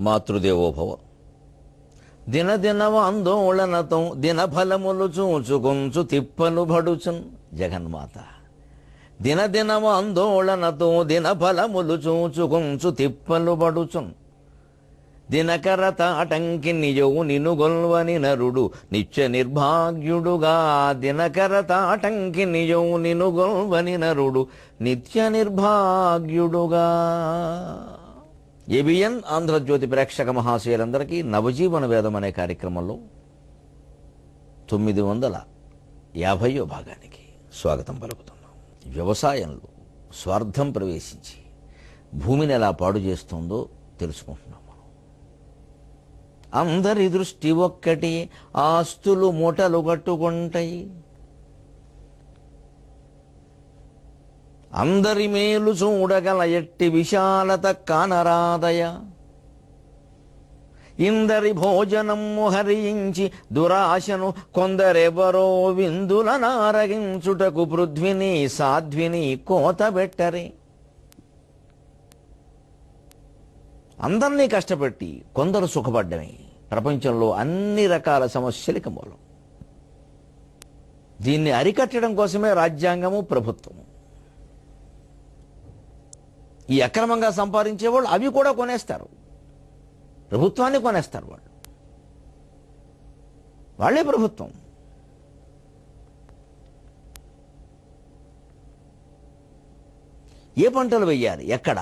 మాతృదేవోభవ. దినదినవ ఆందోళనతో దినఫలములు చూచుకొంచు తిప్పలు బడుచున్. జగన్మాత దినదినవ ఆందోళనతో దినఫలములు చూచుకొంచు తిప్పలు బడుచున్. దినకర తాటంకి నిజవు నిను గొల్వని నరుడు నిత్య నిర్భాగ్యుడుగా. దినకర తాటంకి నిజవు నిను గొల్వని నరుడు నిత్య నిర్భాగ్యుడుగా. ఏబిఎన్ ఆంధ్రజ్యోతి ప్రేక్షక మహాశయులందరికీ నవజీవన వేదం అనే కార్యక్రమంలో 950వ భాగానికి స్వాగతం పలుకుతున్నాం. వ్యవసాయంలో స్వార్థం ప్రవేశించి భూమిని ఎలా పాడు చేస్తుందో తెలుసుకుంటున్నాం. అందరి దృష్టి ఒక్కటి, ఆస్తులు మూటలు కట్టుకుంటాయి. అందరి మేలు చూడగల ఎట్టి విశాలత కానరాదయ. ఇందరి భోజనము హరించి దురాశను కొందరెవరో విందుల నారగించుటకు పృథ్విని సాధ్విని కోతబెట్టరే. అందరినీ కష్టపెట్టి కొందరు సుఖపడ్డమే ప్రపంచంలో అన్ని రకాల సమస్యలకి మూలం. దీన్ని అరికట్టడం కోసమే రాజ్యాంగము, ప్రభుత్వము. ఈ అక్రమంగా సంపాదించే వాళ్ళు అవి కూడా కొనేస్తారు, ప్రభుత్వాన్ని కొనేస్తారు. వాళ్ళే ప్రభుత్వం. ఏ పంటలు వెయ్యాలి, ఎక్కడ?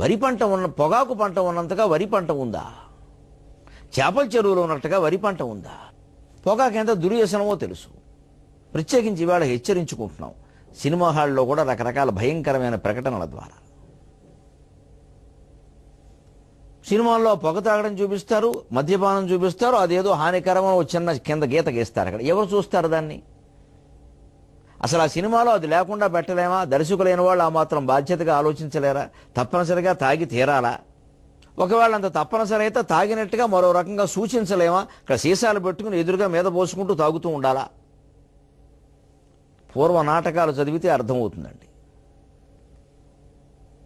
వరి పంట ఉన్న, పొగాకు పంట ఉన్నంతగా వరి పంట ఉందా? చేపల చెరువులో ఉన్నట్టుగా వరి పంట ఉందా? పొగాకు ఎంత దుర్వ్యసనమో తెలుసు. ప్రత్యేకించి ఇవాళ హెచ్చరించుకుంటున్నాం. సినిమా హాల్లో కూడా రకరకాల భయంకరమైన ప్రకటనల ద్వారా సినిమాల్లో పొగ తాగడం చూపిస్తారు, మద్యపానం చూపిస్తారు. అదేదో హానికరమని చిన్న కింద గీత గీస్తారు. అక్కడ ఎవరు చూస్తారు దాన్ని? అసలు ఆ సినిమాలో అది లేకుండా పెట్టలేమా? దర్శకులైన వాళ్ళు ఆ మాత్రం బాధ్యతగా ఆలోచించలేరా? తప్పనిసరిగా తాగి తీరాలా? ఒకవేళ అంత తప్పనిసరి అయితే తాగినట్టుగా మరో రకంగా సూచించలేమా? ఇక్కడ సీసాలు పెట్టుకుని ఎదురుగా మీద పోసుకుంటూ తాగుతూ ఉండాలా? పూర్వ నాటకాలు చదివితే అర్థమవుతుందండి.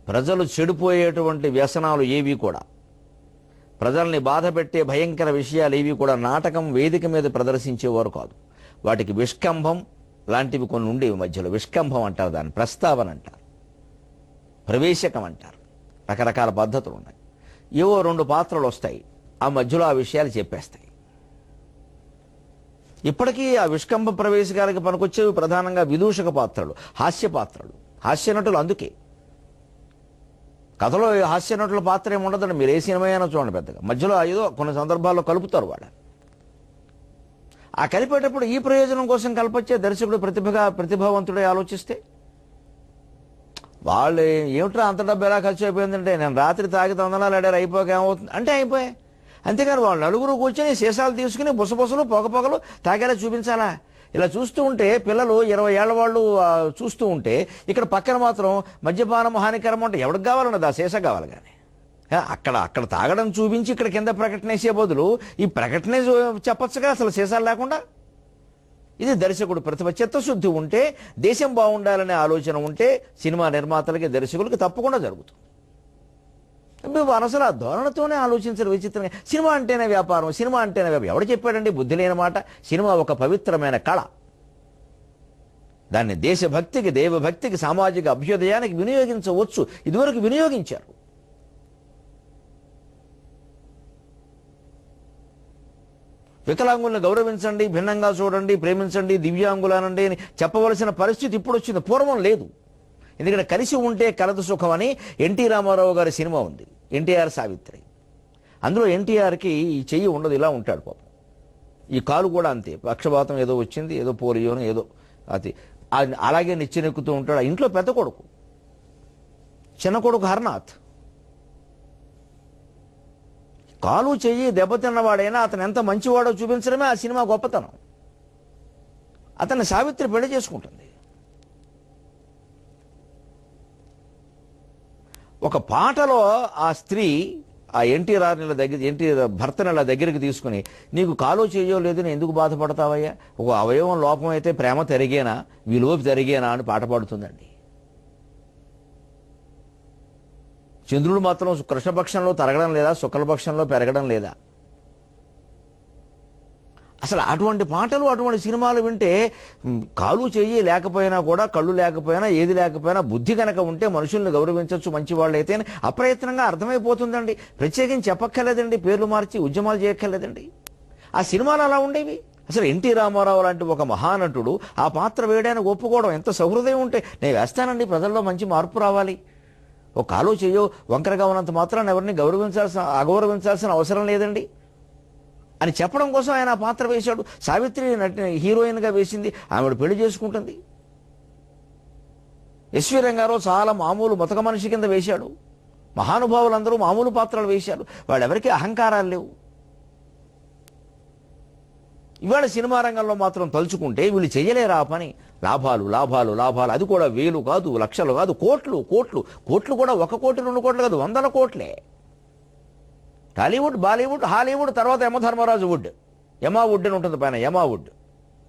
ప్రజలు చెడిపోయేటువంటి వ్యసనాలు ఏవి కూడా, ప్రజల్ని బాధ పెట్టే భయంకర విషయాలు ఏవి కూడా నాటకం వేదిక మీద ప్రదర్శించేవారు కాదు. వాటికి విష్కంభం లాంటివి కొన్ని ఉండేవి మధ్యలో. విష్కంభం అంటారు దాన్ని, ప్రస్తావన అంటారు, ప్రవేశకం అంటారు. రకరకాల పద్ధతులు ఉన్నాయి. ఏవో 2 పాత్రలు వస్తాయి, ఆ మధ్యలో ఆ విషయాలు చెప్పేస్తాయి. ఇప్పటికీ ఆ విష్కంభ ప్రవేశకాలకి పనికొచ్చేవి ప్రధానంగా విదూషక పాత్రలు, హాస్య పాత్రలు, హాస్య నటులు. అందుకే కథలో హాస్య నటుల పాత్ర ఏమి ఉండదండి. మీరు ఏ సినిమా అయినా చూడండి, పెద్దగా మధ్యలో ఏదో కొన్ని సందర్భాల్లో కలుపుతారు వాళ్ళు. ఆ కలిపేటప్పుడు ఈ ప్రయోజనం కోసం కల్పొచ్చే దర్శకుడు ప్రతిభావంతుడే ఆలోచిస్తే, వాళ్ళు ఏమిట్రా అంత డబ్బు ఎలా ఖర్చు అయిపోయిందంటే, నేను రాత్రి తాగి తొందరలు ఆడారు అయిపోక ఏమవుతుంది అంటే అయిపోయాయి. అంతేకాని వాళ్ళు నలుగురు కూర్చొని సీసాలు తీసుకుని బుసబుసలు పొగలు తాగేలా చూపించాలా? ఇలా చూస్తూ ఉంటే పిల్లలు 20 ఏళ్ల వాళ్ళు చూస్తూ ఉంటే, ఇక్కడ పక్కన మాత్రం మద్యపానం హానికరం అంటే ఎవరికి కావాలన్నది? ఆ సీసా కావాలి. కానీ అక్కడ తాగడం చూపించి ఇక్కడ కింద ప్రకటన వేసే బదులు ఈ ప్రకటనే చెప్పచ్చుగా అసలు సీసాలు లేకుండా. ఇది దర్శకుడు ప్రతిభ. చిత్తశుద్ధి ఉంటే, దేశం బాగుండాలనే ఆలోచన ఉంటే సినిమా నిర్మాతలకి, దర్శకులకి తప్పకుండా జరుగుతుంది. అసలు ఆ ధోరణితోనే ఆలోచించరు. విచిత్రంగా సినిమా అంటేనే వ్యాపారం, సినిమా అంటేనే వ్యాపారం. ఎవడు చెప్పాడండి? బుద్ధి లేని మాట. సినిమా ఒక పవిత్రమైన కళ. దాన్ని దేశభక్తికి, దైవభక్తికి, సామాజిక అభ్యుదయానికి వినియోగించవచ్చు. ఇదివరకు వినియోగించారు. వికలాంగులను గౌరవించండి, భిన్నంగా చూడండి, ప్రేమించండి, దివ్యాంగులనండి అని చెప్పవలసిన పరిస్థితి ఇప్పుడు వచ్చింది. పూర్వం లేదు. ఎందుకంటే కలిసి ఉంటే కలదు సుఖం అని ఎన్టీ రామారావు గారి సినిమా ఉంది, ఎన్టీఆర్ సావిత్రి. అందులో ఎన్టీఆర్కి ఈ చెయ్యి ఉండదు, ఇలా ఉంటాడు పాపం. ఈ కాలు కూడా అంతే, పక్షపాతం ఏదో వచ్చింది, ఏదో పోలియోను ఏదో అది అలాగే నిచ్చెనెక్కుతూ ఉంటాడు. ఇంట్లో పెద్ద కొడుకు, చిన్న కొడుకు హర్నాథ్. కాలు చెయ్యి దెబ్బతిన్నవాడైనా అతను ఎంత మంచివాడో చూపించడమే ఆ సినిమా గొప్పతనం. అతన్ని సావిత్రి పెళ్లి చేసుకుంటుంది. ఒక పాటలో ఆ స్త్రీ ఆ ఎన్టీఆర్ భర్తని అలా దగ్గరికి తీసుకుని, నీకు కాలో చేయో లేదని ఎందుకు బాధపడతావయ్యా, ఒక అవయవం లోపం అయితే ప్రేమ తరిగేనా, విలువ తరిగేనా అని పాట పాడుతుందండి. చంద్రుడు మాత్రం కృష్ణపక్షంలో తరగడం లేదా, శుక్లపక్షంలో పెరగడం లేదా? అసలు అటువంటి పాటలు, అటువంటి సినిమాలు వింటే కాలు చెయ్యి లేకపోయినా కూడా, కళ్ళు లేకపోయినా, ఏది లేకపోయినా బుద్ధి కనుక ఉంటే మనుషుల్ని గౌరవించవచ్చు మంచి వాళ్ళైతే అప్రయత్నంగా అర్థమైపోతుందండి. ప్రత్యేకించి చెప్పక్కర్లేదండి, పేర్లు మార్చి ఉద్యమాలు చేయక్కర్లేదండి. ఆ సినిమాలు అలా ఉండేవి. అసలు ఎన్టీ రామారావు లాంటి ఒక మహానటుడు ఆ పాత్ర వేయడానికి ఒప్పుకోవడం ఎంత సహృదయం ఉంటే, నేను వేస్తానండి, ప్రజల్లో మంచి మార్పు రావాలి, ఒక కాలు చెయ్యో వంకరగా ఉన్నంత మాత్రాన్ని ఎవరిని అగౌరవించాల్సిన అవసరం లేదండి అని చెప్పడం కోసం ఆయన ఆ పాత్ర వేశాడు. సావిత్రి హీరోయిన్గా వేసింది, ఆవిడ పెళ్లి చేసుకుంటుంది. ఎస్వి రంగారావు చాలా మామూలు ముతక మనిషి కింద వేశాడు. మహానుభావులందరూ మామూలు పాత్రలు వేశారు. వాళ్ళెవరికీ అహంకారాలు లేవు. ఇవాళ సినిమా రంగంలో మాత్రం తలుచుకుంటే వీళ్ళు చేయలేరా ఆ పని? లాభాలు లాభాలు లాభాలు, అది కూడా వేలు కాదు, లక్షలు కాదు, కోట్లు కోట్లు కోట్లు కూడా 1 కోటి 2 కోట్లు కాదు, 100 కోట్లే. టాలీవుడ్, బాలీవుడ్, హాలీవుడ్, తర్వాత యమధర్మరాజు వుడ్, యమా వుడ్ అని ఉంటుంది పైన, యమా వుడ్.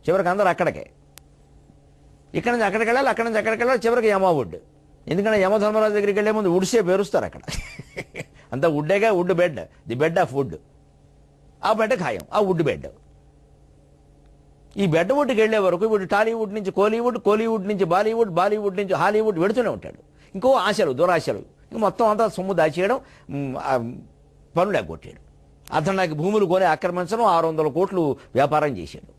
చివరికి అందరూ అక్కడికే, ఇక్కడి నుంచి అక్కడికి వెళ్ళాలి, అక్కడి నుంచి అక్కడికి వెళ్ళాలి, చివరికి యమా వుడ్. ఎందుకంటే యమధర్మరాజు దగ్గరికి వెళ్ళే ముందు వుడ్సే పేరుస్తారు అక్కడ. అంతా వుడ్డేగా, wood bed, the bed of wood. ఆ బెడ్ ఖాయం, ఆ వుడ్ బెడ్. ఈ బెడ్ వుడ్కి వెళ్లే వరకు వీడు టాలీవుడ్ నుంచి కోలీవుడ్, కోలీవుడ్ నుంచి బాలీవుడ్, బాలీవుడ్ నుంచి హాలీవుడ్ వెడుతూనే ఉంటాడు. ఇంకో ఆశలు, దురాశలు, ఇంక మొత్తం అంతా సొమ్ము దాచేయడం, పనులు ఎగ్గొట్టాడు. అతను నాకు భూములు కొని ఆక్రమించడం, 600 కోట్లు వ్యాపారం చేశాడు.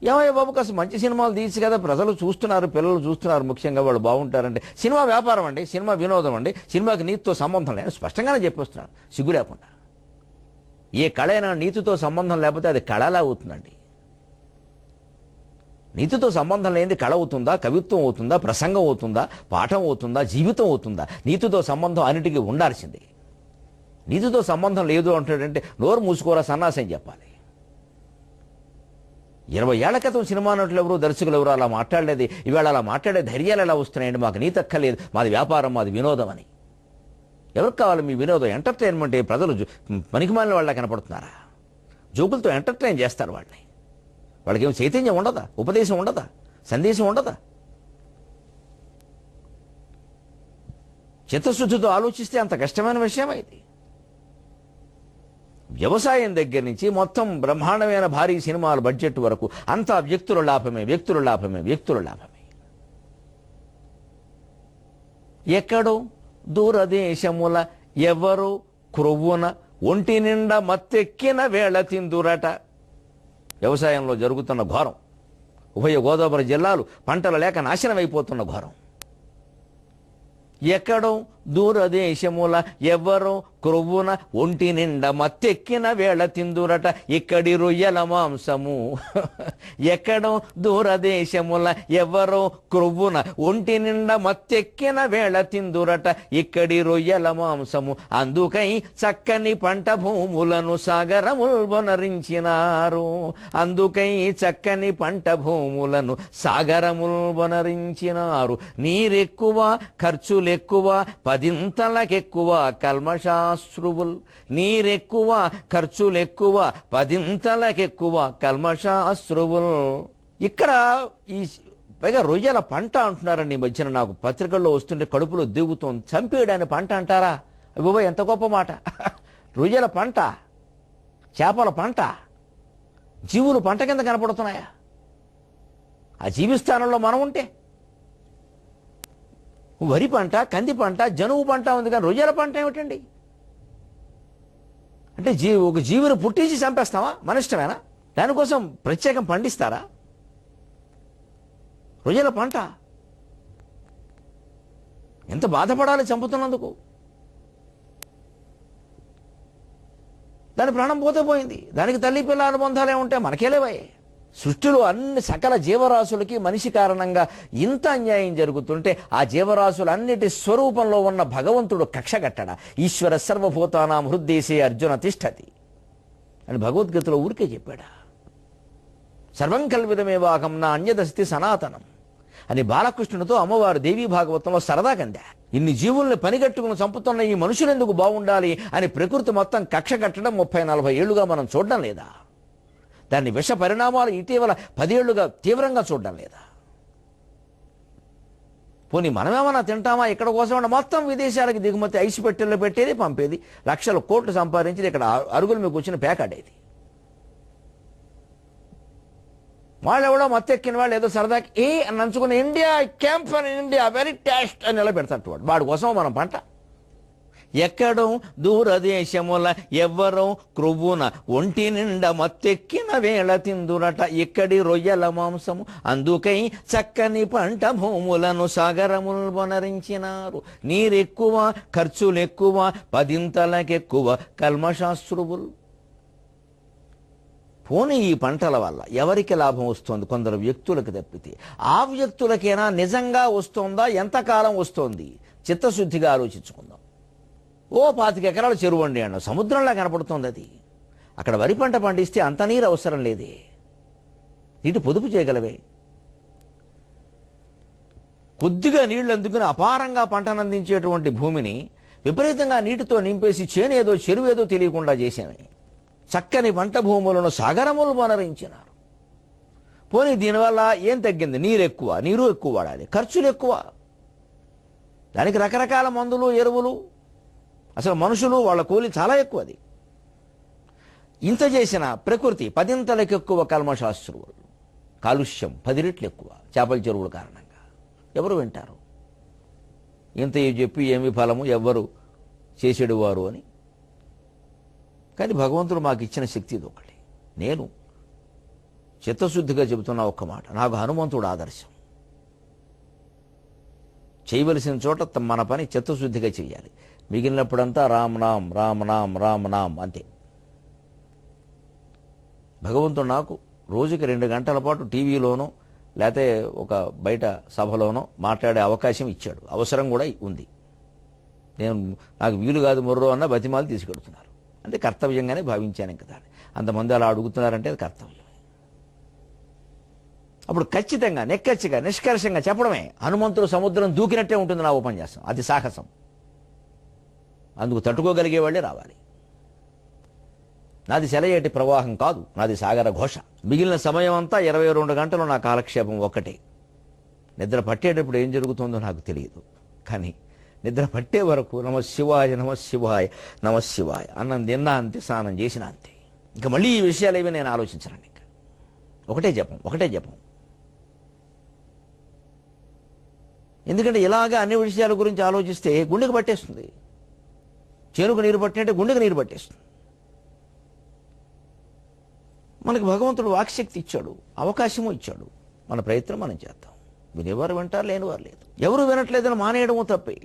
ఏమయ్య బాబు, కాస్త మంచి సినిమాలు తీసి కదా, ప్రజలు చూస్తున్నారు, పిల్లలు చూస్తున్నారు, ముఖ్యంగా వాళ్ళు బాగుంటారంటే. సినిమా వ్యాపారం అండి, సినిమా వినోదం అండి, సినిమాకి నీతితో సంబంధం లేదు, స్పష్టంగానే చెప్పేస్తున్నాను సిగ్గు లేకుండా. ఏ కళ అయినా నీతితో సంబంధం లేకపోతే అది కళలా అవుతుందండి. నీతితో సంబంధం లేనిది కళ అవుతుందా, కవిత్వం అవుతుందా, ప్రసంగం అవుతుందా, పాఠం అవుతుందా, జీవితం అవుతుందా? నీతితో సంబంధం అన్నిటికీ ఉండాల్సిందే. నీతితో సంబంధం లేదు అంటాడంటే నోరు మూసుకోరా సన్నాసి అని చెప్పాలి. 20 ఏళ్ల క్రితం సినిమా నటులు ఎవరు, దర్శకులు ఎవరు అలా మాట్లాడలేదు. ఇవాళ అలా మాట్లాడే ధైర్యాలు ఎలా వస్తున్నాయండి? మాకు నీతి అక్కర్లేదు, మాది వ్యాపారం, మాది వినోదం అని. ఎవరికి కావాలి మీ వినోదం? ఎంటర్టైన్మెంట్. ప్రజలు పనికిమాలిన వాళ్ళ కనపడుతున్నారా? జోకులతో ఎంటర్టైన్ చేస్తారు వాళ్ళని. వాళ్ళకి ఏమి చైతన్యం ఉండదా? ఉపదేశం ఉండదా? సందేశం ఉండదా? చిత్తశుద్ధితో ఆలోచిస్తే అంత కష్టమైన విషయం ఇది. వ్యవసాయం దగ్గర నుంచి మొత్తం బ్రహ్మాండమైన భారీ సినిమాల బడ్జెట్ వరకు అంతా వ్యక్తుల లాభమే, వ్యక్తుల లాభమే, వ్యక్తుల లాభమే. ఎక్కడో దూరదేశముల ఎవరు క్రొవ్వున ఒంటి నిండా మత్తెక్కిన వేళ తిందురట. వ్యవసాయంలో జరుగుతున్న ఘోరం, ఉభయ గోదావరి జిల్లాలు పంటలు లేక నాశనం అయిపోతున్న ఘోరం. ఎక్కడో దూరదేశముల ఎవ్వరో క్రొవ్వున ఒంటి నిండా మత్తెక్కిన వేళ తిందురట ఇక్కడి రొయ్యల మాంసము. ఎక్కడో దూరదేశముల ఎవ్వరో క్రొవ్వున ఒంటి నిండా మత్తెక్కిన వేళ తిందురట ఇక్కడి రొయ్యల మాంసము. అందుకై చక్కని పంట భూములను సాగరముల్బొనరించినారు. అందుకై చక్కని పంట భూములను సాగరముల్బొనరించినారు. నీరెక్కువ ఖర్చులెక్కువ పదింతలకెక్కువ కల్మషాశ్రువుల్. నీరెక్కువ ఖర్చులెక్కువ పదింతలకెక్కువ కల్మషాశ్రువుల్. ఇక్కడ ఈ పైగా రొయ్యల పంట అంటున్నారండి. ఈ మధ్యన నాకు పత్రికల్లో వస్తుంటే కడుపులో దిగుతోంది. చంపేయడాన్ని పంట అంటారా? అబ్బో ఎంత గొప్ప మాట. రొయ్యల పంట, చేపల పంట, జీవులు పంట కింద కనపడుతున్నాయా? ఆ జీవిస్థానంలో మనం ఉంటే వరి పంట, కంది పంట, జనువు పంట ఉంది, కానీ రొయ్యల పంట ఏమిటండి? అంటే ఒక జీవిని పుట్టించి చంపేస్తావా? మన ఇష్టమేనా? దానికోసం ప్రత్యేకం పండిస్తారా? రొయ్యల పంట ఎంత బాధపడాలి చంపుతున్నందుకు. దాని ప్రాణం పోతే పోయింది. దానికి తల్లి పిల్ల అనుబంధాలే ఉంటే మనకేలేవయ్యే. సృష్టిలో అన్ని సకల జీవరాశులకి మనిషి కారణంగా ఇంత అన్యాయం జరుగుతుంటే ఆ జీవరాశులన్నిటి స్వరూపంలో ఉన్న భగవంతుడు కక్ష కట్టడా? ఈశ్వర సర్వభూతానాం హృద్దేశే అర్జున తిష్టతి అని భగవద్గీతలో ఊరికే చెప్పాడా? సర్వం కల్విదమేవాహం నా అన్యదస్తి సనాతనం అని బాలకృష్ణునితో అమ్మవారు దేవీ భాగవతంలో సరదా కందా. ఇన్ని జీవుల్ని పనిగట్టుకుని చంపుతున్న ఈ మనుషులు ఎందుకు బాగుండాలి అని ప్రకృతి మొత్తం కక్ష కట్టడం 30-40 ఏళ్లుగా మనం చూడడం లేదా? దాన్ని విష పరిణామాలు ఇటీవల 10 ఏళ్లుగా తీవ్రంగా చూడడం లేదా? పోనీ మనమేమన్నా తింటామా? ఇక్కడ కోసం మొత్తం విదేశాలకు దిగుమతి ఐసు పెట్టెల్లో పెట్టేది, పంపేది, లక్షల కోట్లు సంపాదించేది ఇక్కడ అరుగులు మీకు వచ్చిన పేకాడేది. వాళ్ళు ఎవడో మత్తెక్కిన వాళ్ళు ఏదో సరదాకి అని నంచుకుని India camp for India very taste అని ఎలా పెడతాడు వాడి కోసం మనం పంట. ఎక్కడో దూరదేశముల ఎవ్వరో క్రొవ్వున ఒంటి నిండా మత్తెక్కిన వేళ తిందురట ఇక్కడి రొయ్యల మాంసము అందుకై చక్కని పంట భూములను సాగరములు వనరించినారు. నీరెక్కువ ఖర్చులెక్కువ పదింతలకెక్కువ కల్మశాస్త్రువులు. పోనీ ఈ పంటల వల్ల ఎవరికి లాభం వస్తుంది? కొందరు వ్యక్తులకు తప్పితే. ఆ వ్యక్తులకైనా నిజంగా వస్తుందా? ఎంతకాలం వస్తోంది? చిత్తశుద్ధిగా ఆలోచించుకుందాం. 25 ఎకరాల చెరువు అండి అన్న సముద్రంలా కనపడుతుంది అది. అక్కడ వరి పంట పండిస్తే అంత నీరు అవసరం లేదే. నీటి పొదుపు చేయగలవే. కొద్దిగా నీళ్లు అందుకుని అపారంగా పంటనందించేటువంటి భూమిని విపరీతంగా నీటితో నింపేసి చేనేదో చెరువేదో తెలియకుండా చేశామే. చక్కని పంట భూములను సాగరములు వనరించినారు. పోనీ దీనివల్ల ఏం తగ్గింది? నీరు ఎక్కువ వాడాలి, ఖర్చులు ఎక్కువ, దానికి రకరకాల మందులు, ఎరువులు, అసలు మనుషులు వాళ్ళ కూలి చాలా ఎక్కువ. అది ఇంత చేసిన ప్రకృతి 10 ఎక్కువ కల్మశాస్త్రువులు. కాలుష్యం 10 రెట్లు ఎక్కువ చేపల చెరువుల కారణంగా. ఎవరు వింటారు? ఇంత చెప్పి ఏమి ఫలము, ఎవ్వరు చేసేడు వారు అని. కానీ భగవంతుడు మాకు ఇచ్చిన శక్తి ఇది ఒకటి. నేను చిత్తశుద్ధిగా చెబుతున్నా ఒక్క మాట, నాకు హనుమంతుడు ఆదర్శం. చేయవలసిన చోట మన పని చిత్తశుద్ధిగా చేయాలి. మిగిలినప్పుడంతా రామ్ నామ్ రామ్ నామ్ రామ్ నామ్ అంతే. భగవంతుడు నాకు రోజుకి 2 గంటల పాటు టీవీలోనో లేకపోతే ఒక బయట సభలోనో మాట్లాడే అవకాశం ఇచ్చాడు. అవసరం కూడా ఉంది. నాకు వీలు కాదు మొర్రో అన్న బతిమాలు తీసుకెడుతున్నారు. అంటే కర్తవ్యంగానే భావించాను. ఇంకా దాన్ని అంతమంది అలా అడుగుతున్నారంటే అది కర్తవ్యమే. అప్పుడు ఖచ్చితంగా నెక్కచ్చిగా నిష్కర్షంగా చెప్పడమే. హనుమంతుడు సముద్రం దూకినట్టే ఉంటుంది నా ఉపన్యాసం. అది సాహసం. అందుకు తట్టుకోగలిగే వాళ్ళే రావాలి. నాది సెలయేటి ప్రవాహం కాదు, నాది సాగర ఘోష. మిగిలిన సమయం అంతా 22 గంటలు నా కాలక్షేపం ఒక్కటే. నిద్ర పట్టేటప్పుడు ఏం జరుగుతుందో నాకు తెలియదు. కానీ నిద్ర పట్టే వరకు నమశివాయ నమశివాయ నమశివాయ అన్నం తిన్నా అంతే, స్నానం చేసినా అంతే. ఇంకా మళ్ళీ ఈ విషయాలు ఏవి నేను ఆలోచించనండి. ఇంకా ఒకటే జపం. ఎందుకంటే ఇలాగా అన్ని విషయాల గురించి ఆలోచిస్తే గుండెకు పట్టేస్తుంది. చేనుకు నీరు పట్టినట్టే గుండెకు నీరు పట్టేస్తుంది. మనకు భగవంతుడు వాక్శక్తి ఇచ్చాడు, అవకాశము ఇచ్చాడు. మన ప్రయత్నం మనం చేద్దాం. వినేవారు వింటారు, లేనివారు లేదు. ఎవరు వినట్లేదని మానేయడము తప్పే.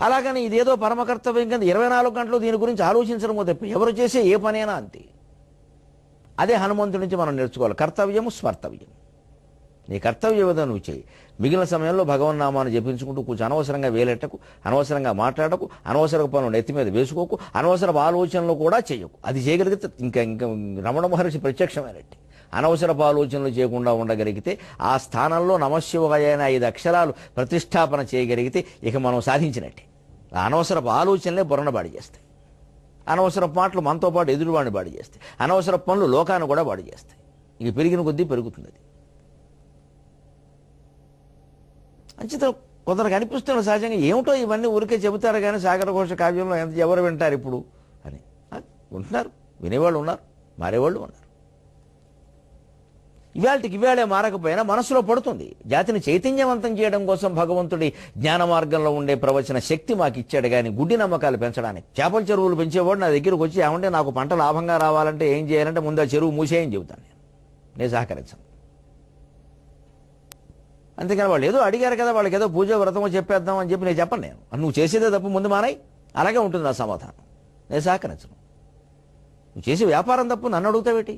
అలాగని ఇదేదో పరమకర్తవ్యం కింద 24 గంటలు దీని గురించి ఆలోచించడమో తప్పే. ఎవరు చేసే ఏ పనైనా అంతే. అదే హనుమంతుడి నుంచి మనం నేర్చుకోవాలి. కర్తవ్యము స్మర్తవ్యం. నీ కర్తవ్యం ఏదో నువ్వు చేయి. మిగిలిన సమయంలో భగవన్నామాన్ని జపించుకుంటూ కూర్చో. అనవసరంగా వేలెట్టకు, అనవసరంగా మాట్లాడకు, అనవసర పనులు నెత్తి మీద వేసుకోకు, అనవసరపు ఆలోచనలు కూడా చేయకు. అది చేయగలిగితే ఇంకా రమణ మహర్షి ప్రత్యక్షమైనట్టు. అనవసరపు ఆలోచనలు చేయకుండా ఉండగలిగితే, ఆ స్థానంలో నమశివాయ అనే 5 అక్షరాలు ప్రతిష్టాపన చేయగలిగితే ఇక మనం సాధించినట్టే. అనవసరపు ఆలోచనలే బుర్రను బాడి చేస్తాయి. అనవసరపు మాటలు మనతో పాటు ఎదురువాడిని బాడి చేస్తాయి. అనవసరపు పనులు లోకాన్ని కూడా బాడి చేస్తాయి. ఇక పెరిగిన కొద్దీ పెరుగుతుంది అది. అంచేత కొందరికి అనిపిస్తున్న సహజంగా ఏమిటో ఇవన్నీ ఊరికే చెబుతారు కానీ సాగర ఘోష కావ్యంలో ఎవరు వింటారు ఇప్పుడు అని. ఉంటున్నారు, వినేవాళ్ళు ఉన్నారు, మారేవాళ్ళు ఉన్నారు. ఇవాళే మారకపోయినా మనసులో పడుతుంది. జాతిని చైతన్యవంతం చేయడం కోసం భగవంతుడి జ్ఞాన మార్గంలో ఉండే ప్రవచన శక్తి మాకు ఇచ్చాడు. కానీ గుడ్డి నమ్మకాలు పెంచడానికి. చేపల చెరువులు పెంచేవాడు నా దగ్గరకు వచ్చి ఏమంటే నాకు పంట లాభంగా రావాలంటే ఏం చేయాలంటే ముందు ఆ చెరువు మూసేయని చెబుతాను. నేను సహకరించను. అంతేకాని వాళ్ళు ఏదో అడిగారు కదా, వాళ్ళకి ఏదో పూజ వ్రతమో చెప్పేద్దాం అని చెప్పి నేను చెప్పను. నేను నువ్వు చేసేదే తప్పు, ముందు మానాయి. అలాగే ఉంటుంది నా సమాధానం. నేను సహకరించను. నువ్వు చేసే వ్యాపారం తప్పు, నన్ను అడుగుతావేటి?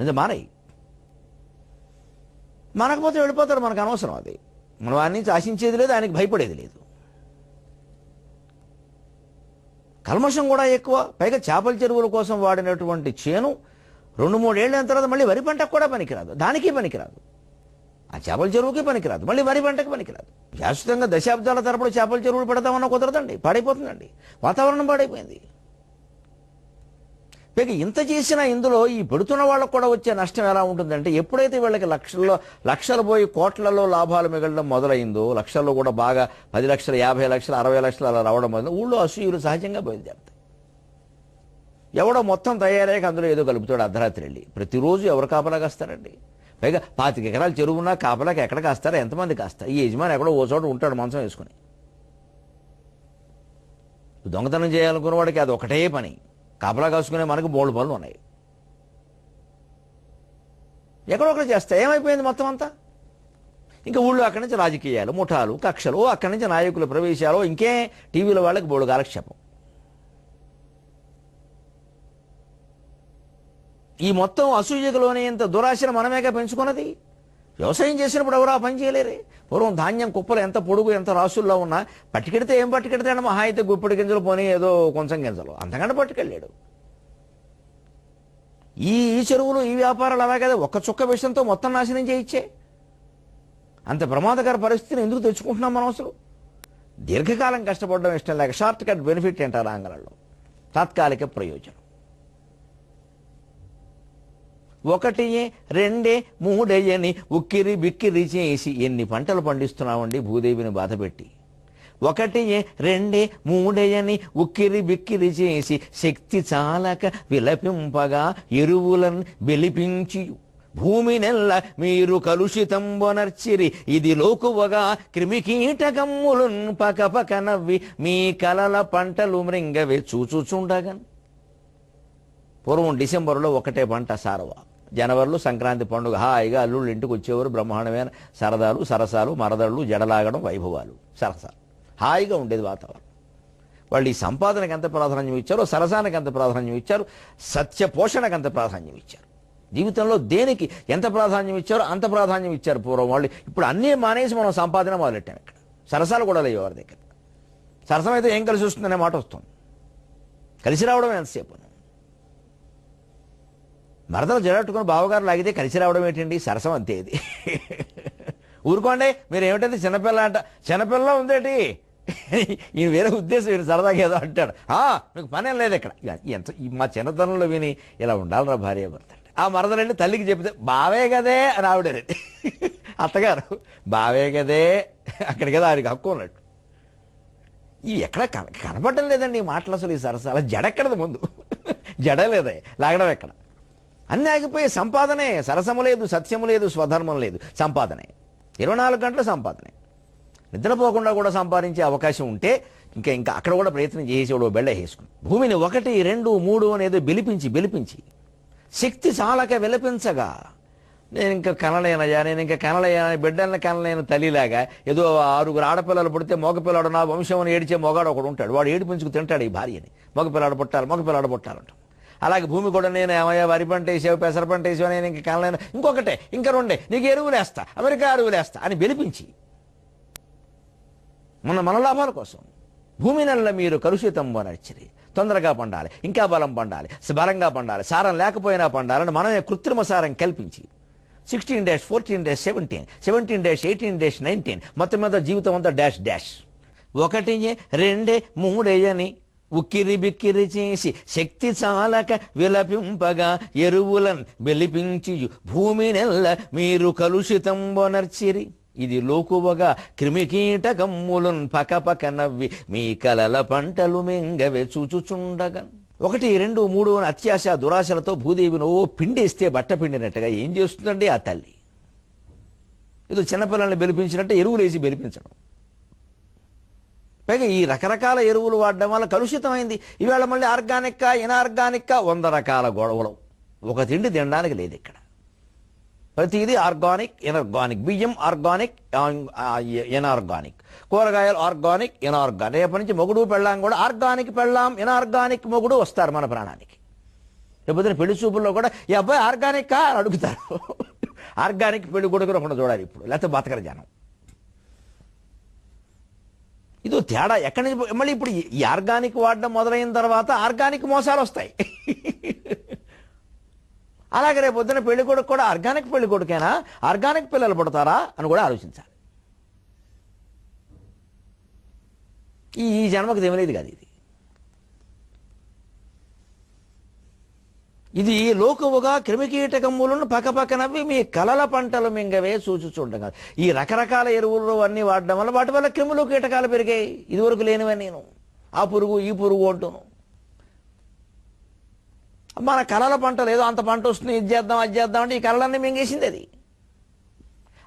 నిజం మానాయి. మనకపోతే వెళ్ళిపోతాడు, మనకు అనవసరం. అది మనం ఆయన నుంచి ఆశించేది లేదు, ఆయనకి భయపడేది లేదు. కల్మషం కూడా ఎక్కువ. పైగా చేపల చెరువుల కోసం వాడినటువంటి చేను 2-3 ఏళ్ళైన తర్వాత మళ్ళీ వరి పంటకు కూడా పనికిరాదు. దానికి పనికిరాదు. ఆ చేపల చెరువుకి పనికిరాదు, మళ్ళీ వరి పంటకు పనికిరాదు. శాశ్వతంగా దశాబ్దాల తరపుడు చేపల చెరువులు పెడతామన్నా కుదరదండి, పాడైపోతుందండి. వాతావరణం పాడైపోయింది. పైగా ఇంత చేసినా ఇందులో ఈ పెడుతున్న వాళ్ళకు కూడా వచ్చే నష్టం ఎలా ఉంటుందంటే, ఎప్పుడైతే వీళ్ళకి లక్షలు పోయి కోట్లలో లాభాలు మిగలడం మొదలైందో, లక్షల్లో కూడా బాగా 10 లక్షలు 50 లక్షలు 60 లక్షలు అలా రావడం మొదలు, ఊళ్ళో అసూయలు సహజంగా బయలుదేరుతాయి. ఎవడో మొత్తం తయారయ్యాక అందులో ఏదో కలుపుతాడు అర్ధరాత్రి వెళ్ళి. ప్రతిరోజు ఎవరు కాపలా కాస్తారండి? పైగా 25 ఎకరాలు చెరువున్నా కాపలాకి ఎక్కడ కాస్తారా? ఎంతమంది కాస్తారు? ఈ యజమాని ఎక్కడో ఓ చోట ఉంటాడు మంచం వేసుకుని. దొంగతనం చేయాలనుకున్న వాడికి అది ఒకటే పని. కాపలా కాసుకునే మనకు బోల్డ్ పనులు ఉన్నాయి. ఎక్కడొక్కడ చేస్తా ఏమైపోయింది మొత్తం అంతా. ఇంకా ఊళ్ళో అక్కడి నుంచి రాజకీయాలు, ముఠాలు, కక్షలు, అక్కడి నుంచి నాయకుల ప్రవేశాలు, ఇంకే టీవీల వాళ్ళకి బోల్డ్ కాలక్షేపం. ఈ మొత్తం అసూయలోనే ఇంత దురాశను మనమేగా పెంచుకున్నది. వ్యవసాయం చేసినప్పుడు ఎవరు ఆ పని చేయలేరే. పూర్వం ధాన్యం కుప్పలు ఎంత పొడుగు ఎంత రాసుల్లో ఉన్నా పట్టుకెడితే ఏం పట్టుకెడతాడు? మహా అయితే గుప్పిడి గింజలు పోనీ ఏదో కొంచెం గింజలు, అంతకంటే పట్టుకెళ్ళాడు. ఈ చెరువులు ఈ వ్యాపారాలు అలా కదా, ఒక్క చుక్క విషయంతో మొత్తం నాశనం చేయించే. అంత ప్రమాదకర పరిస్థితిని ఎందుకు తెచ్చుకుంటున్నాం మనం అసలు? దీర్ఘకాలం కష్టపడడం ఇష్టం లేక షార్ట్ కట్ బెనిఫిట్ అంటారు ఆంగ్లంలో, తాత్కాలిక ప్రయోజనం. 1 2 3 ఉక్కిరి బిక్కిరి చేసి ఎన్ని పంటలు పండిస్తున్నామండి భూదేవిని బాధపెట్టి. 1 2 3 ఉక్కిరి బిక్కిరి చేసి శక్తి చాలక విలపింపగా ఎరువులను వెలిపించి భూమి నెల్ల మీరు కలుషితంబొనర్చిరి ఇది లోకువగా క్రిమికీటకమ్ములున్ పకపక నవ్వి మీ కలల పంటలు మృంగవే చూచుచుండగన్. పూర్వం డిసెంబర్లో ఒకటే పంట సారవ. జనవరిలో సంక్రాంతి పండుగ హాయిగా అల్లుళ్ళు ఇంటికి వచ్చేవారు, బ్రహ్మాండమైన సరదాలు సరసాలు మరదళ్ళు జడలాగడం వైభవాలు సరసాలు, హాయిగా ఉండేది వాతావరణం. వాళ్ళు ఈ సంపాదనకు ఎంత ప్రాధాన్యం ఇచ్చారో, సరసానికి ఎంత ప్రాధాన్యం ఇచ్చారు, సత్య పోషణకు ఎంత ప్రాధాన్యం ఇచ్చారు, జీవితంలో దేనికి ఎంత ప్రాధాన్యం ఇచ్చారో అంత ప్రాధాన్యం ఇచ్చారు పూర్వం వాళ్ళు. ఇప్పుడు అన్నీ మానేసి మనం సంపాదన మొదలెట్టాం. ఇక్కడ సరసాలు కూడా లేవు వారి దగ్గర. సరసం అయితే ఏం కలిసి వస్తుందనే మాట వస్తుంది, కలిసి రావడం ఎంతసేపు. మరదలు జడట్టుకుని బావగారు లాగితే కలిసి రావడం ఏంటండి? సరసం అంతే ఇది. ఊరుకోండి మీరు, ఏమిటంటే చిన్నపిల్ల అంట. చిన్నపిల్ల ఉందేటి, ఈయన వేరే ఉద్దేశం, ఈయన సరదాగా ఏదో అంటాడు. మీకు పనేం లేదు ఇక్కడ. ఎంత మా చిన్నతనంలో విని ఇలా ఉండాలరా భార్య భర్త. ఆ మరదలండి తల్లికి చెప్తే బావే కదే అని ఆవిడేది. అత్తగారు బావే కదే, అక్కడికి కదా ఆడికి హక్కు ఉన్నట్టు. ఇవి ఎక్కడ కనపడడం లేదండి ఈ మాటలు అసలు. ఈ సరసాల జడెక్కడది ముందు, జడ లేదే, లాగడం ఎక్కడ? అన్నీ ఆగిపోయి సంపాదనే. సరసము లేదు, సత్యము లేదు, స్వధర్మం లేదు, సంపాదనే. 24 గంటల సంపాదనే. నిద్రపోకుండా కూడా సంపాదించే అవకాశం ఉంటే ఇంకా అక్కడ కూడా ప్రయత్నం చేసేవాడు బెళ్ళ వేసుకుని. భూమిని 1 2 3 అనేది బెలిపించి శక్తి చాలక విలపించగా, నేను ఇంకా కనలేనయ్యా, నేను ఇంకా కనలేనా, బిడ్డల్ని కనలేని తల్లిలాగా ఏదో 6 ఆడపిల్లలు పుడితే మగపిల్లాడు నా వంశం అని ఏడిచే మొగాడు ఒకడు ఉంటాడు. వాడు ఏడిపించుకు తింటాడు ఈ భార్యని. మగపిల్లాడు పుట్టాలంటాం. అలాగే భూమి కూడా నేను ఏమయ్యా వరి పంట వేసావు, పెసర పంట వేసావు, నేను ఇంక కనలేను, ఇంకొకటే ఇంకా 2 నీకు ఎరువులేస్తా, అమెరికా ఎరువులేస్తా అని బెలిపించి మన లాభాల కోసం భూమి నెల మీరు కలుషితం నడిచిరి. తొందరగా పండాలి, ఇంకా బలంగా పండాలి, సారం లేకపోయినా పండాలని మనమే కృత్రిమ సారం కల్పించి 16 days 14 days 17 days 18 days 19 మొత్తం మీద జీవితం అంతా డాష్. 1 2 3 ఉక్కిరి బిక్కిరి చేసి శక్తి చాలక విలపింపగా ఎరువులను వెలిపించి భూమి నెల్ల మీరు కలుషితంబొనర్చిరి ఇది లోకువగా క్రిమికీటకమ్ములున్ పకపక నవ్వి మీ కలల పంటలు మెంగవే చూచుచుండగా. 1 2 3 అని అత్యాశ దురాశలతో భూదేవిని పిండేస్తే బట్ట పిండినట్టుగా ఏం చేస్తుందండి ఆ తల్లి? ఏదో చిన్నపిల్లల్ని బెలిపించినట్టు ఎరువులేసి బెలిపించడం. పైగా ఈ రకరకాల ఎరువులు వాడడం వల్ల కలుషితమైంది. ఇవాళ మళ్ళీ ఆర్గానిక్కా ఇనార్గానిక్కా 100 రకాల గొడవలు. ఒక తిండి తినడానికి లేదు ఇక్కడ. ప్రతిదీ ఆర్గానిక్ ఇనార్గానిక్, బియ్యం ఆర్గానిక్ ఇనార్గానిక్, కూరగాయలు ఆర్గానిక్ ఇనార్గానిక్. రేపటి నుంచి మొగుడు పెళ్ళాం కూడా ఆర్గానిక్ పెళ్ళాం ఇనార్గానిక్ మొగుడు వస్తారు మన ప్రాణానికి. రేపొద్దున పెళ్లి చూపుల్లో కూడా ఈ అబ్బాయి ఆర్గానిక్కా అని అడుగుతారు. ఆర్గానిక్ పెళ్లి కొడుకుని ఒకటి చూడాలి ఇప్పుడు, లేకపోతే బతకర జనం. ఇదో తేడా ఎక్కడి నుంచి. మళ్ళీ ఇప్పుడు ఈ ఆర్గానిక్ వాడడం మొదలైన తర్వాత ఆర్గానిక్ మోసాలు వస్తాయి. అలాగే రేపు పొద్దున పెళ్లి కొడుకు కూడా ఆర్గానిక్ పెళ్లి కొడుకేనా, ఆర్గానిక్ పిల్లలు పుడతారా అని కూడా ఆలోచించాలి. ఈ జన్మకు తెమలేదు కాదు ఇది. ఇది లోకువుగా క్రిమికీటకములను పక్కపక్కనవి మీ కలల పంటలు మింగవే సూచుచుండగా. ఈ రకరకాల ఎరువులు అన్నీ వాడడం వల్ల వాటి వల్ల క్రిములు కీటకాలు పెరిగాయి. ఇదివరకు లేనివని నేను ఆ పురుగు ఈ పురుగు అంటున్నాను. మన కలల పంటలు ఏదో అంత పంట వస్తుంది, ఇది చేద్దాం అది చేద్దాం అంటే ఈ కలలన్నీ మింగేసింది అది.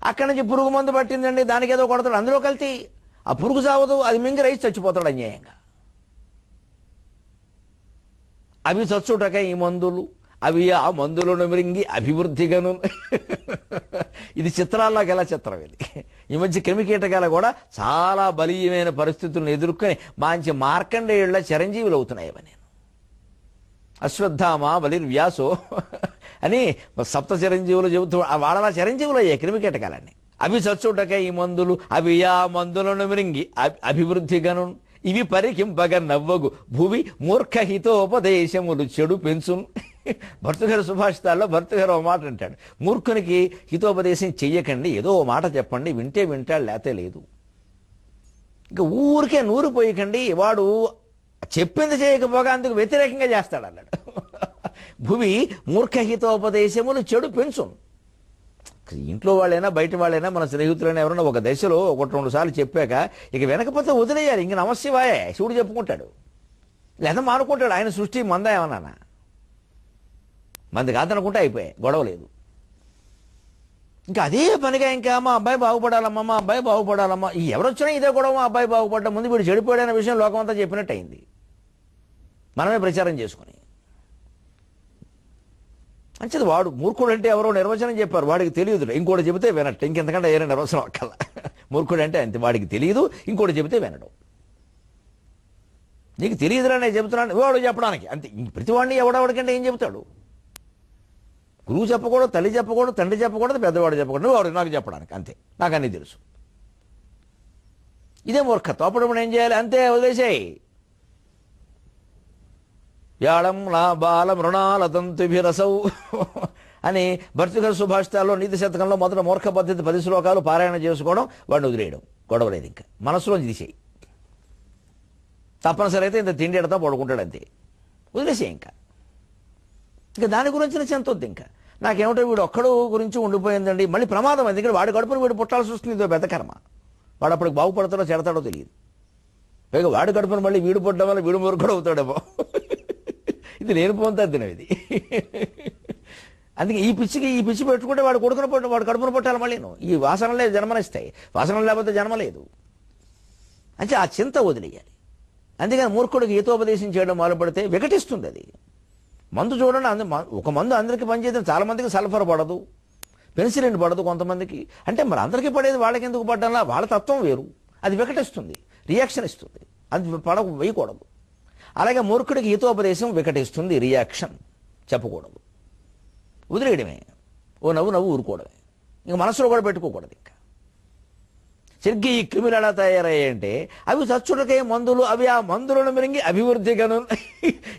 అక్కడి నుంచి పురుగు మందు పట్టిందండి, దానికి ఏదో కొడతాడు, అందులో కలిసి ఆ పురుగు చావదు, అది మింగి రైస్ చచ్చిపోతాడు అన్యాయంగా. అవి చచ్చుటక ఈ మందులు, అవి ఆ మందులను మింగి అభివృద్ధిగాను. ఇది చిత్రాల్లోకి ఎలా చిత్రం ఇది. ఈ మధ్య క్రిమికీటకాలు కూడా చాలా బలీయమైన పరిస్థితులను ఎదుర్కొని మంచి మార్కండేయుళ్ళ చిరంజీవులు అవుతున్నాయి. నేను అశ్వత్థామ బలిర్వ్యాసో అని సప్త చిరంజీవులు చెబుతూ వాళ్ళ చిరంజీవులు అయ్యాయి క్రిమికీటకాలన్నీ. అవి చచ్చుటక ఈ మందులు, అవి ఆ మందులను మింగి అభివృద్ధిగాను. ఇవి పరికింపగ నవ్వగు భువి మూర్ఖహితోపదేశములు చెడు పెంచు. భర్తగారు సుభాషితాల్లో భర్తగారు ఓ మాట అంటాడు, మూర్ఖునికి హితోపదేశం చెయ్యకండి, ఏదో ఓ మాట చెప్పండి, వింటే వింటాడు లేతే లేదు. ఇంకా ఊరికే నూరు పోయకండి, వాడు చెప్పింది చేయకపోగా అందుకు వ్యతిరేకంగా చేస్తాడు అన్నాడు. భువి మూర్ఖహితోపదేశములు చెడు పెంచు. ఇంట్లో వాళ్ళైనా బయట వాళ్ళైనా మన స్నేహితులైనా ఎవరైనా ఒక దశలో 1-2 సార్లు చెప్పాక ఇక వెనకపోతే వదిలేయాలి. ఇంక నమస్యవాయే శివుడు చెప్పుకుంటాడు, లేదా మానుకుంటాడు. ఆయన సృష్టి మంద ఏమన్నా మంది కాదనుకుంటే అయిపోయాయి, గొడవ లేదు. ఇంకా అదే పనిగా ఇంకా మా అబ్బాయి బాగుపడాలమ్మా, మా అబ్బాయి బాగుపడాలమ్మా, ఈ ఎవరొచ్చినా ఇదే గొడవ. మా అబ్బాయి బాగుపడ్డా ముందు వీడు చెడిపోయాడనే విషయం లోకమంతా చెప్పినట్టు అయింది, మనమే ప్రచారం చేసుకుని. అంచేది వాడు మూర్ఖుడు అంటే ఎవరో నిర్వచనం చెప్పారు, వాడికి తెలియదు, ఇంకోటి చెబితే వినట్టు, ఇంకెంతకంటే ఏదైనా నిర్వచనం అక్కల్లా. మూర్ఖుడు అంటే అంతే, వాడికి తెలియదు, ఇంకోటి చెబితే వినడం. నీకు తెలియదురా నేను చెబుతున్నాను, వాడు చెప్పడానికి అంతే. ప్రతివాడిని ఎవడెవడికంటే ఏం చెబుతాడు? గురువు చెప్పకూడదు, తల్లి చెప్పకూడదు, తండ్రి చెప్పకూడదు, పెద్దవాడు చెప్పకూడదు, వాడు నాకు చెప్పడానికి అంతే. నాకు అన్నీ తెలుసు. ఇదే మూర్ఖత్వం. అప్పుడు ఏం చేయాలి? అంతే, వదిలేసేయి. యాళం నా బాల మృణాలతంతుభిరసౌ అని భర్తృహరి సుభాషితాల్లో నీతి శతకంలో మొదట మూర్ఖ పద్ధతి 10 శ్లోకాలు పారాయణ చేసుకోవడం, వాడిని వదిలేయడం, గొడవలేదు. ఇంకా మనసులో తీసేయి. తప్పనిసరి అయితే ఇంత తిండి ఎడతా పడుకుంటాడు అంతే, వదిలేసేయి. ఇంకా దాని గురించి చెంతొద్దు. ఇంకా నాకేమిటో వీడు ఒక్కడు గురించి ఉండిపోయిందండి, మళ్ళీ ప్రమాదం. ఎందుకంటే వాడి కడుపును వీడు పుట్టాల్సి వస్తుంది, ఇదో పెద్ద కర్మ. వాడు అప్పటికి బాగుపడతాడో చెడతాడో తెలియదు. పైగా వాడి కడుపును మళ్ళీ వీడు పుట్టడం వల్ల వీడు మూర్ఖుడు అవుతాడేమో. ఇది నేను పోతాను ఇది. అందుకే ఈ పిచ్చి పెట్టుకుంటే వాడు వాడు కడుపును పుట్టాలి. మళ్ళీ ఈ వాసనలే జన్మనిస్తాయి, వాసనలు లేకపోతే జన్మ లేదు. అంటే ఆ చింత వదిలేయాలి. అందుకని మూర్ఖుడికి హితోపదేశం చేయడం మొదలుపెడితే వికటిస్తుంది అది. మందు చూడండి, ఒక మందు అందరికీ పనిచేయదు. చాలా మందికి సల్ఫర్ పడదు, పెన్సిలిన్ పడదు కొంతమందికి. అంటే మరి అందరికీ పడేది వాళ్ళకి ఎందుకు పడ్డంలా? వాళ్ళ తత్వం వేరు, అది వికటిస్తుంది, రియాక్షన్ ఇస్తుంది. అది వేయకూడదు. అలాగే మూర్ఖుడికి హితోపదేశం వికటిస్తుంది, రియాక్షన్ చెప్పకూడదు, వదిలేయడమే. ఓ నవ్వు ఊరుకోవడమే, ఇంక మనసులో కూడా పెట్టుకోకూడదు. ఇంకా సరిగ్గా ఈ క్రిములు ఎలా తయారయ్యాయంటే అవి చచ్చుటకే మందులు, అవి ఆ మందులను మింగి అభివృద్ధిగాను.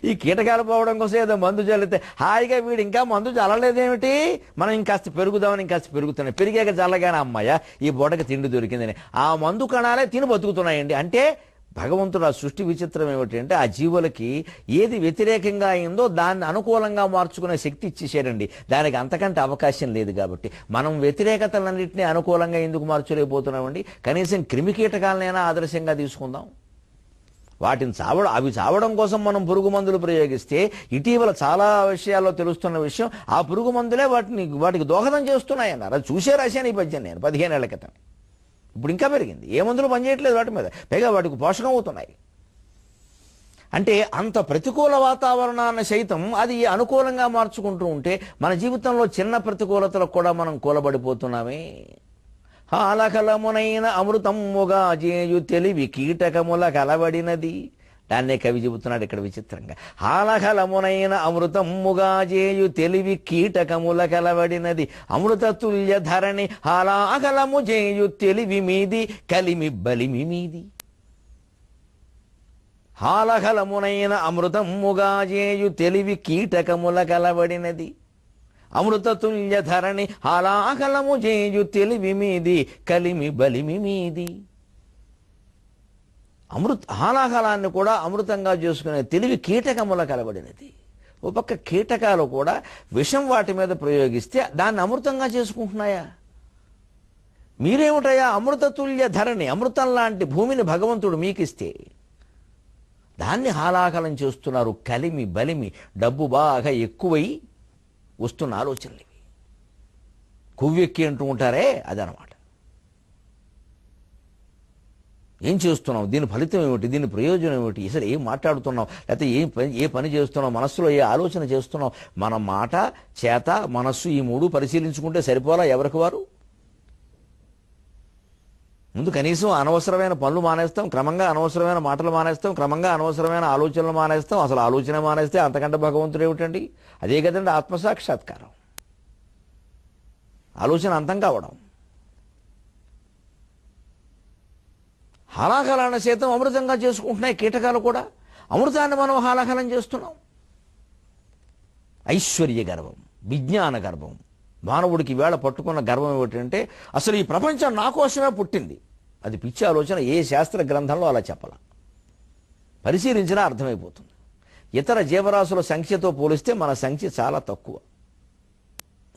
ఈ కీటకాలు పోవడం కోసం ఏదో మందు చల్లితే హాయిగా వీడు ఇంకా మందు చల్లలేదేమిటి, మనం ఇంకాస్త పెరుగుదామని ఇంకాస్త పెరుగుతున్నాయి. పెరిగాక చల్లగానే అమ్మాయ ఈ బొడకి తిండి దొరికిందని ఆ మందు కణాలే తిని బతుకుతున్నాయండి. అంటే భగవంతుడు ఆ సృష్టి విచిత్రం ఏమిటంటే ఆ జీవులకి ఏది వ్యతిరేకంగా అయిందో దాన్ని అనుకూలంగా మార్చుకునే శక్తి ఇచ్చేసాడండి. దానికి అంతకంటే అవకాశం లేదు. కాబట్టి మనం వ్యతిరేకతలన్నింటినీ అనుకూలంగా ఎందుకు మార్చలేకపోతున్నామండి? కనీసం క్రిమికీటకాలనైనా ఆదర్శంగా తీసుకుందాం. అవి చావడం కోసం మనం పురుగు మందులు ప్రయోగిస్తే ఇటీవల చాలా విషయాల్లో తెలుస్తున్న విషయం, ఆ పురుగు మందులే వాటికి దోహదం చేస్తున్నాయన్నారు. అది చూసే రాశాను ఈ పద్యం నేను 15 ఏళ్ల క్రితం. ఇప్పుడు ఇంకా పెరిగింది. ఏ మందులు పనిచేయట్లేదు వాటి మీద, పైగా వాటికి పోషకం అవుతున్నాయి. అంటే అంత ప్రతికూల వాతావరణాన్ని సైతం అది అనుకూలంగా మార్చుకుంటూ ఉంటే మన జీవితంలో చిన్న ప్రతికూలతలకు కూడా మనం కూలబడిపోతున్నామే. హాలకలమునైన అమృతముగా చేయు తెలివి కీటకముల కలబడినది. దాన్నే కవి చెబుతున్నాడు ఇక్కడ విచిత్రంగా. హాలహలమునైన అమృతముగా చేయు తెలివి కీటకముల కలబడినది. అమృత తుల్య ధరణి హాలాహలము చేయు తెలివి మీది కలిమి బలిమి మీది. హాలహలమునైన అమృతముగా చేయు తెలివి కీటకముల కలబడినది. అమృత తుల్య ధరణి హాలాహలము చేయు తెలివి మీది కలిమి బలిమి మీది. హాలాహలాన్ని కూడా అమృతంగా చేసుకునే తెలివి కీటకముల కలబడినది. ఓ పక్క కీటకాలు కూడా విషం వాటి మీద ప్రయోగిస్తే దాన్ని అమృతంగా చేసుకుంటున్నాయా? మీరేమిటయా అమృతతుల్య ధరణి, అమృతం లాంటి భూమిని భగవంతుడు మీకిస్తే దాన్ని హాలాహలం చేస్తున్నారు. కలిమి బలిమి డబ్బు బాగా ఎక్కువై వస్తున్న ఆలోచనలు ఇవి. కొవ్వెక్కి అంటూ ఉంటారే అదనమాట. ఏం చేస్తున్నాం, దీని ఫలితం ఏమిటి, దీని ప్రయోజనం ఏమిటి, అసలు ఏం మాట్లాడుతున్నాం, లేకపోతే ఏ పని చేస్తున్నాం, మనస్సులో ఏ ఆలోచన చేస్తున్నాం? మన మాట చేత మనస్సు ఈ మూడు పరిశీలించుకుంటే సరిపోలా ఎవరికి వారు? ముందు కనీసం అనవసరమైన పనులు మానేస్తాం, క్రమంగా అనవసరమైన మాటలు మానేస్తాం, క్రమంగా అనవసరమైన ఆలోచనలు మానేస్తాం. అసలు ఆలోచన మానేస్తే అంతకంటే భగవంతుడు ఏమిటండి? అదే కదండి ఆత్మసాక్షాత్కారం. ఆలోచన అంతం కావడం. హాలాహలాన్ని సైతం అమృతంగా చేసుకుంటున్నాయి కీటకాలు కూడా. అమృతాన్ని మనం హాలాహలం చేస్తున్నాం. ఐశ్వర్య గర్వం, విజ్ఞాన గర్వం. మానవుడికి వేళ పట్టుకున్న గర్వం ఏమిటంటే అసలు ఈ ప్రపంచం నా కోసమే పుట్టింది. అది పిచ్చి ఆలోచన. ఏ శాస్త్ర గ్రంథంలో అలా చెప్పాల. పరిశీలించినా అర్థమైపోతుంది. ఇతర జీవరాశుల సంఖ్యతో పోలిస్తే మన సంఖ్య చాలా తక్కువ.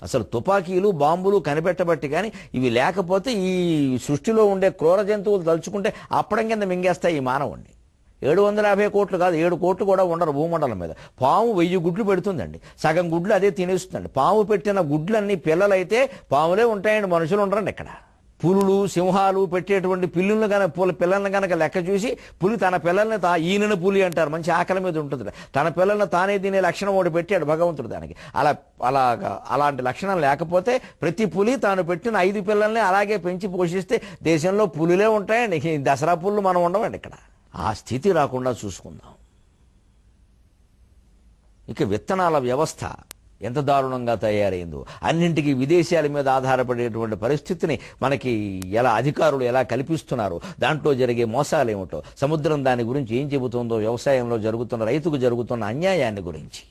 అసలు తుపాకీలు బాంబులు కనిపెట్టబట్టి కానీ ఇవి లేకపోతే ఈ సృష్టిలో ఉండే క్రూర జంతువులు తలుచుకుంటే అప్పడం కింద మింగేస్తాయి ఈ మానవుణ్ణి. 750 కోట్లు కాదు, 7 కోట్లు కూడా ఉండరు భూమండలం మీద. పాము 1000 గుడ్లు పెడుతుందండి, సగం గుడ్లు అదే తినేస్తుందండి. పాము పెట్టిన గుడ్లన్నీ పిల్లలైతే పాములే ఉంటాయండి, మనుషులు ఉండరండి ఇక్కడ. పులులు సింహాలు పెట్టేటువంటి పిల్లులను కనుక పిల్లల్ని కనుక లెక్క చూసి పులి తన పిల్లల్ని ఈయనను పులి అంటారు. మంచి ఆకలి మీద ఉంటుంది. తన పిల్లల్ని తానే తినే లక్షణం ఒకటి పెట్టాడు భగవంతుడు దానికి. అలాంటి లక్షణం లేకపోతే ప్రతి పులి తాను పెట్టిన 5 పిల్లల్ని అలాగే పెంచి పోషిస్తే దేశంలో పులులే ఉంటాయండి. దసరా పుల్లు మనం ఉండవండి ఇక్కడ. ఆ స్థితి రాకుండా చూసుకుందాం. ఇక విత్తనాల వ్యవస్థ ఎంత దారుణంగా తయారైందో, అన్నింటికీ విదేశాల మీద ఆధారపడేటువంటి పరిస్థితిని మనకి అధికారులు ఎలా కల్పిస్తున్నారో, దాంట్లో జరిగే మోసాలు ఏమిటో, సముద్రం దాని గురించి ఏం చెబుతుందో, వ్యవసాయంలో జరుగుతున్న రైతుకు జరుగుతున్న అన్యాయాన్ని గురించి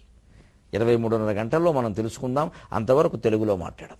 23:30 గంటల్లో మనం తెలుసుకుందాం. అంతవరకు తెలుగులో మాట్లాడదాం.